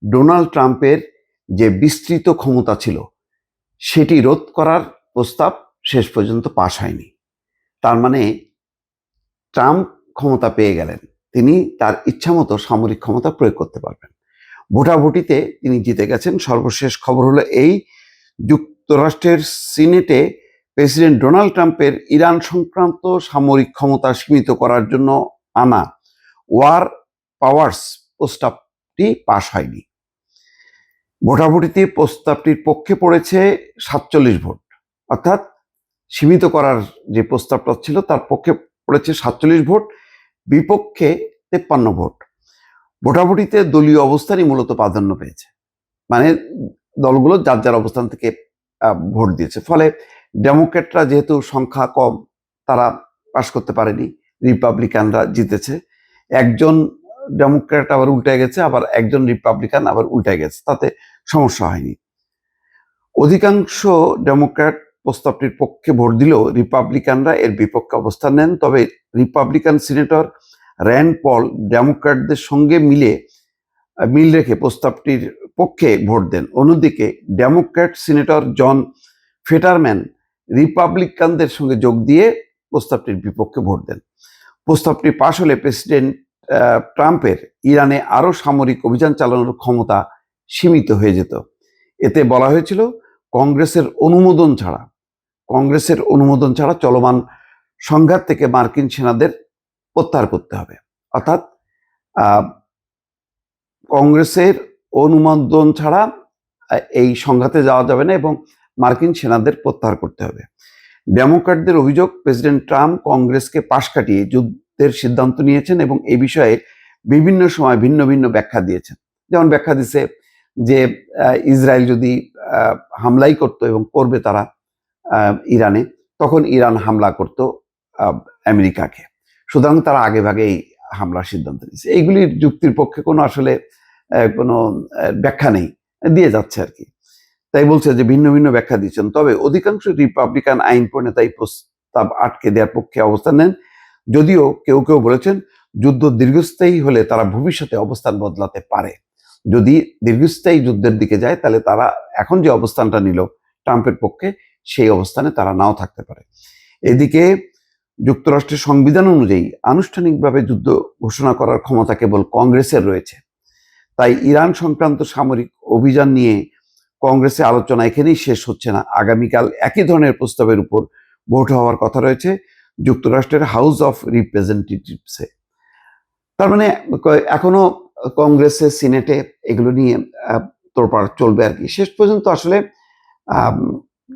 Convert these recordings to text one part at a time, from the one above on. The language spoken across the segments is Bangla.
ডোনাল্ড ট্রাম্পের যে বিস্তৃত ক্ষমতা ছিল সেটি রোধ করার প্রস্তাব শেষ পর্যন্ত পাশ হয়নি। তার মানে ট্রাম্প ক্ষমতা পেয়ে গেলেন, তিনি তার ইচ্ছামতো সামরিক ক্ষমতা প্রয়োগ করতে পারবেন। ভোটাভুটিতে তিনি জিতে গেছেন। সর্বশেষ খবর হলো এই, যুক্তরাষ্ট্রের সিনেটে প্রেসিডেন্ট ডোনাল্ড ট্রাম্পের ইরান সংক্রান্ত সামরিক ক্ষমতা সীমিত করার জন্য আনা ওয়ার পাওয়ার্স প্রস্তাবটি পাশ হয়নি। ভোটাভুটিতে প্রস্তাবটির পক্ষে পড়েছে 47 ভোট, অর্থাৎ সীমিত করার যে প্রস্তাবটা ছিল তার পক্ষে পড়েছে 47 ভোট, বিপক্ষে 53 ভোট। ভোটাভুটিতে দলীয় অবস্থানই মূলত প্রাধান্য পেয়েছে, মানে দলগুলো যার যার অবস্থান থেকে ভোট দিয়েছে। ফলে ডেমোক্র্যাটরা যেহেতু সংখ্যা কম, তারা পাশ করতে পারেনি, রিপাবলিকানরা জিতেছে। একজন ডেমোক্র্যাট আবার উল্টে গেছে, আবার একজন রিপাবলিকান আবার উল্টে গেছে, তাতে সমস্যা হয়নি। অধিকাংশ ডেমোক্র্যাট প্রস্তাবটির পক্ষে ভোট দিলেও রিপাবলিকানরা এর বিপক্ষে অবস্থান নেন। তবে রিপাবলিকান সিনেটর র্যান্ড পল ডেমোক্র্যাটদের সঙ্গে মিল রেখে প্রস্তাবটির পক্ষে ভোট দেন। অন্যদিকে ডেমোক্র্যাট সিনেটর জন ফেটারম্যান রিপাবলিকানদের সঙ্গে যোগ দিয়ে প্রস্তাবটির বিপক্ষে ভোট দেন। প্রস্তাবটি পাশ হলে প্রেসিডেন্ট ট্রাম্পের ইরানে আরও সামরিক অভিযান চালানোর ক্ষমতা সীমিত হয়ে যেত। এতে বলা হয়েছিল কংগ্রেসের অনুমোদন ছাড়া চলমান সংঘাত থেকে মার্কিন সেনাদের প্রত্যাহার করতে হবে। অর্থাৎ কংগ্রেসের অনুমোদন ছাড়া এই সংঘাতে যাওয়া যাবে না এবং মার্কিন সেনাদের প্রত্যাহার করতে হবে। ডেমোক্র্যাটদের অভিযোগ, প্রেসিডেন্ট ট্রাম্প কংগ্রেসকে পাশ কাটিয়ে যুদ্ধের সিদ্ধান্ত নিয়েছেন এবং এই বিষয়ে বিভিন্ন সময় ভিন্ন ভিন্ন ব্যাখ্যা দিয়েছেন। যেমন ব্যাখ্যা দিচ্ছে যে ইসরায়েল যদি হামলাই করতো এবং করবে তারা ইরানে, তখন ইরান হামলা করতো আমেরিকাকে, সুতরাং তারা আগে ভাগেই হামলার সিদ্ধান্ত নিয়েছে। এইগুলির যুক্তির পক্ষে কোনো আসলে কোনো ব্যাখ্যা নেই, দিয়ে যাচ্ছে আর কি। তাই বলছে যে ভিন্ন ভিন্ন ব্যাখ্যা দিচ্ছেন। তবে অধিকাংশ রিপাবলিকান আইন প্রণেতা এই প্রস্তাব আটকে দেওয়ার পক্ষে অবস্থান নেন, যদিও কেউ কেউ বলেছেন যুদ্ধ দীর্ঘস্থায়ী হলে তারা ভবিষ্যতে অবস্থান বদলাতে পারে। যদি দীর্ঘস্থায়ী যুদ্ধের দিকে যায় তাহলে তারা এখন যে অবস্থানটা নিল ট্রাম্পের পক্ষে, সেই অবস্থানে তারা নাও থাকতে পারে। এদিকে যুক্তরাষ্ট্রের সংবিধান অনুযায়ী আনুষ্ঠানিকভাবে যুদ্ধ ঘোষণা করার ক্ষমতা কেবল কংগ্রেসের রয়েছে। তাই ইরান সংক্রান্ত সামরিক অভিযান নিয়ে কংগ্রেসে আলোচনা এখানেই শেষ হচ্ছে না। আগামীকাল একই ধরনের প্রস্তাবের উপর ভোট হওয়ার কথা রয়েছে যুক্তরাষ্ট্রের হাউস অফ রিপ্রেজেন্টেটিভসে। তার মানে এখনো কংগ্রেসের সিনেটে এগুলো নিয়ে তোড়পাড় চলবে আর কি। শেষ পর্যন্ত আসলে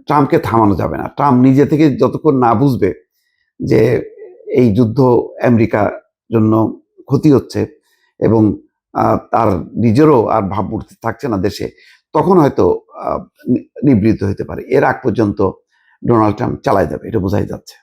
ট্রাম্পকে থামানো যাবে না। ট্রাম্প নিজে থেকে যতক্ষণ না বুঝবে যে এই যুদ্ধ আমেরিকার জন্য ক্ষতি হচ্ছে এবং তার নিজেরও আর ভাবমূর্তি থাকছে না দেশে, তখন হয়তো নিবৃত্ত হতে পারে। এর আগ পর্যন্ত ডোনাল্ড ট্রাম্প চালায় যাবে, এটা বোঝাই যাচ্ছে।